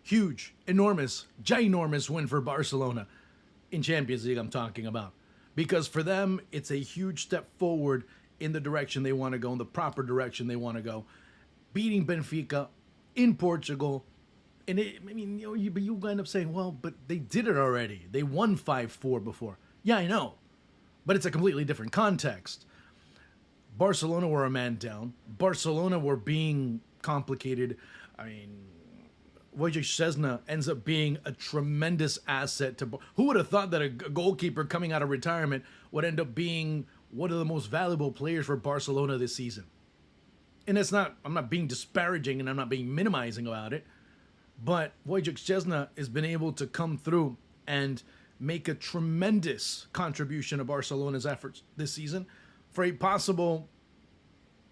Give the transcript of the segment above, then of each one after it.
Huge, enormous, ginormous win for Barcelona in Champions League, I'm talking about. Because for them, it's a huge step forward in the direction they want to go, in the proper direction they want to go. Beating Benfica in Portugal. And I mean, you end up saying, well, but they did it already. They won 5-4 before. Yeah, I know. But it's a completely different context. Barcelona were a man down. Barcelona were being complicated. I mean, Wojciech Szczesna ends up being a tremendous asset to. Who would have thought that a goalkeeper coming out of retirement would end up being one of the most valuable players for Barcelona this season? And it's not. I'm not being disparaging and I'm not being minimizing about it. But Wojciech Szczesna has been able to come through and make a tremendous contribution to Barcelona's efforts this season for a possible,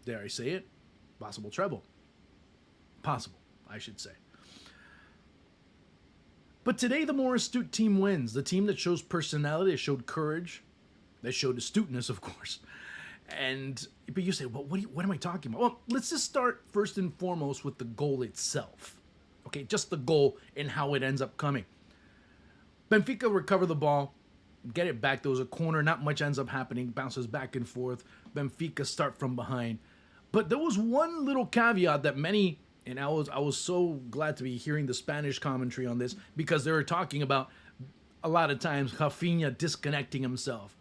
dare I say it, possible treble. Possible, I should say. But today, the more astute team wins. The team that shows personality, that showed courage, that showed astuteness, of course. But you say, well, what am I talking about? Well, let's just start first and foremost with the goal itself. Okay, just the goal and how it ends up coming. Benfica recover the ball, get it back. There was a corner, not much ends up happening, bounces back and forth. Benfica start from behind. But there was one little caveat that many, and I was so glad to be hearing the Spanish commentary on this, because they were talking about a lot of times Raphinha disconnecting himself.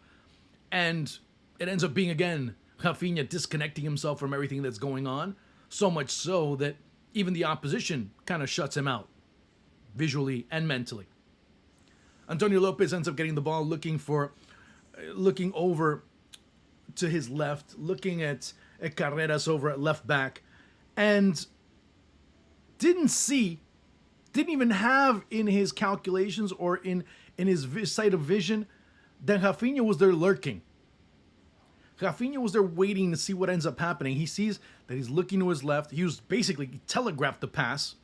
And it ends up being, again, Raphinha disconnecting himself from everything that's going on, so much so that even the opposition kind of shuts him out, visually and mentally. Antonio Lopez ends up getting the ball, looking over to his left, looking at Carreras over at left back, and didn't even have in his calculations or in his sight of vision that Raphinha was there lurking. Raphinha was there waiting to see what ends up happening. He sees that he's looking to his left. He was basically telegraphed the pass.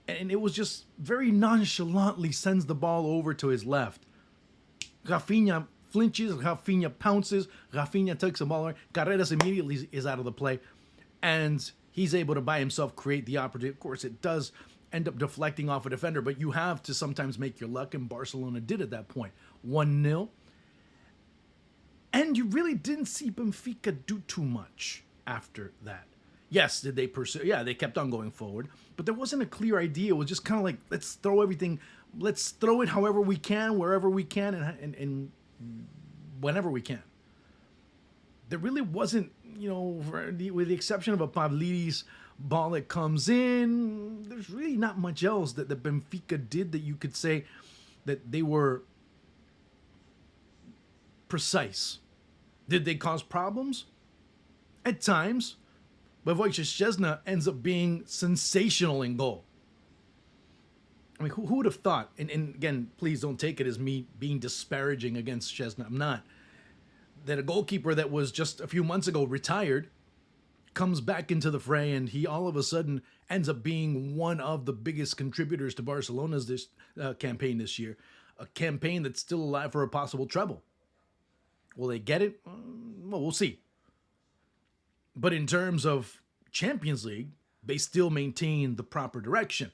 And it was just very nonchalantly sends the ball over to his left. Raphinha flinches, Raphinha pounces, Raphinha takes the ball away. Carreras immediately is out of the play. And he's able to by himself create the opportunity. Of course, it does end up deflecting off a defender, but you have to sometimes make your luck, and Barcelona did at that point. 1-0. And you really didn't see Benfica do too much after that. Yes, did they pursue? Yeah, they kept on going forward. But there wasn't a clear idea. It was just kind of like, let's throw it however we can, wherever we can, and whenever we can. There really wasn't, with the exception of a Pavlidis ball that comes in, there's really not much else that the Benfica did that you could say that they were precise. Did they cause problems? At times. But Wojciech Szczesna ends up being sensational in goal. I mean, who would have thought? And again, please don't take it as me being disparaging against Szczesna. I'm not. That a goalkeeper that was just a few months ago retired comes back into the fray, and he all of a sudden ends up being one of the biggest contributors to Barcelona's campaign this year. A campaign that's still alive for a possible treble. Will they get it? Well, we'll see. But in terms of Champions League, they still maintain the proper direction.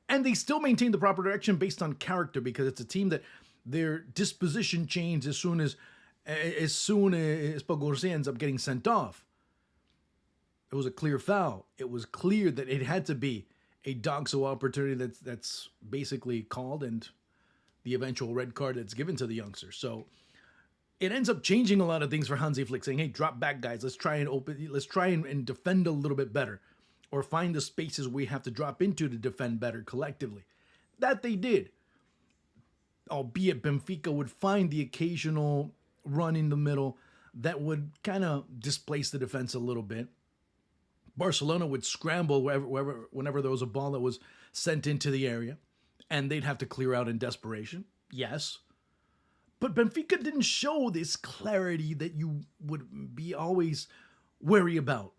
And they still maintain the proper direction based on character, because it's a team that their disposition changed as soon as Pogorze ends up getting sent off. It was a clear foul. It was clear that it had to be a dogso opportunity that's basically called, and the eventual red card that's given to the youngster. So it ends up changing a lot of things for Hansi Flick, saying, hey, drop back, guys. Let's try and defend a little bit better, or find the spaces we have to drop into to defend better collectively. That they did. Albeit Benfica would find the occasional run in the middle that would kind of displace the defense a little bit. Barcelona would scramble whenever there was a ball that was sent into the area, and they'd have to clear out in desperation. Yes. But Benfica didn't show this clarity that you would be always wary about.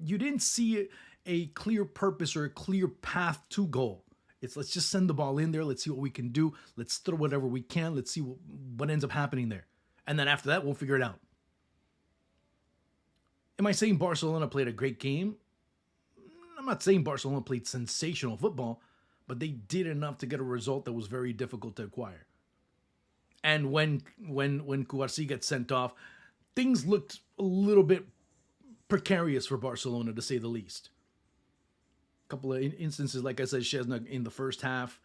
You didn't see a clear purpose or a clear path to goal. It's let's just send the ball in there. Let's see what we can do. Let's throw whatever we can. Let's see what ends up happening there. And then after that, we'll figure it out. Am I saying Barcelona played a great game? I'm not saying Barcelona played sensational football, but they did enough to get a result that was very difficult to acquire. And when Cubarsí gets sent off, things looked a little bit precarious for Barcelona, to say the least. A couple of instances, like I said, Szczesny in the first half,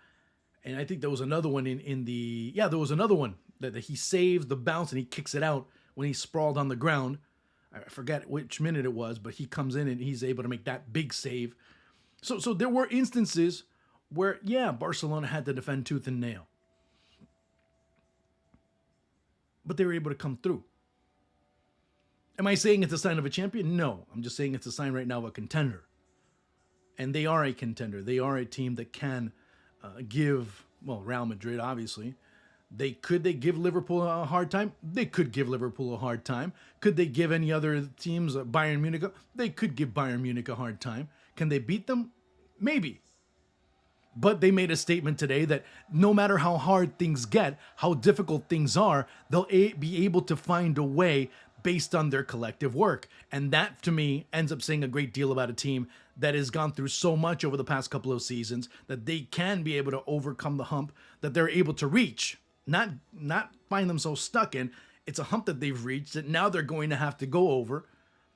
and I think there was another one in the there was another one that he saves the bounce and he kicks it out when he's sprawled on the ground. I forget which minute it was, but he comes in and he's able to make that big save. So there were instances where Barcelona had to defend tooth and nail, but they were able to come through. Am I saying it's a sign of a champion? No, I'm just saying it's a sign right now of a contender. And they are a contender. They are a team that can give, Real Madrid, obviously. Could they give Liverpool a hard time? They could give Liverpool a hard time. Could they give any other teams, Bayern Munich? They could give Bayern Munich a hard time. Can they beat them? Maybe. But they made a statement today that no matter how hard things get, how difficult things are, they'll be able to find a way based on their collective work. And that, to me, ends up saying a great deal about a team that has gone through so much over the past couple of seasons that they can be able to overcome the hump that they're able to reach. Not find themselves stuck in. It's a hump that they've reached that now they're going to have to go over,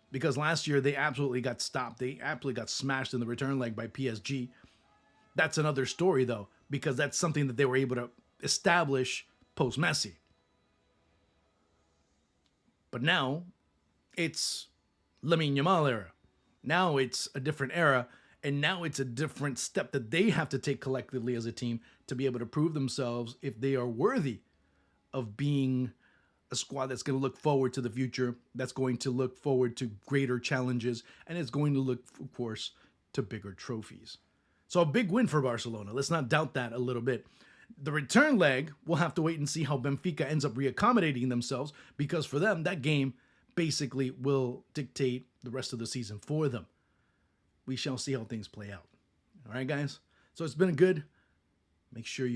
because last year they absolutely got stopped. They absolutely got smashed in the return leg by PSG. That's another story, though, because that's something that they were able to establish post-Messi. But now it's Lamine Yamal era. Now it's a different era, and now it's a different step that they have to take collectively as a team to be able to prove themselves if they are worthy of being a squad that's going to look forward to the future, that's going to look forward to greater challenges, and it's going to look, of course, to bigger trophies. So a big win for Barcelona. Let's not doubt that a little bit. The return leg, we'll have to wait and see how Benfica ends up reaccommodating themselves, because for them, that game basically will dictate the rest of the season for them. We shall see how things play out. All right, guys? So it's been good. Make sure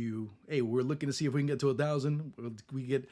we're looking to see if we can get to 1,000. We get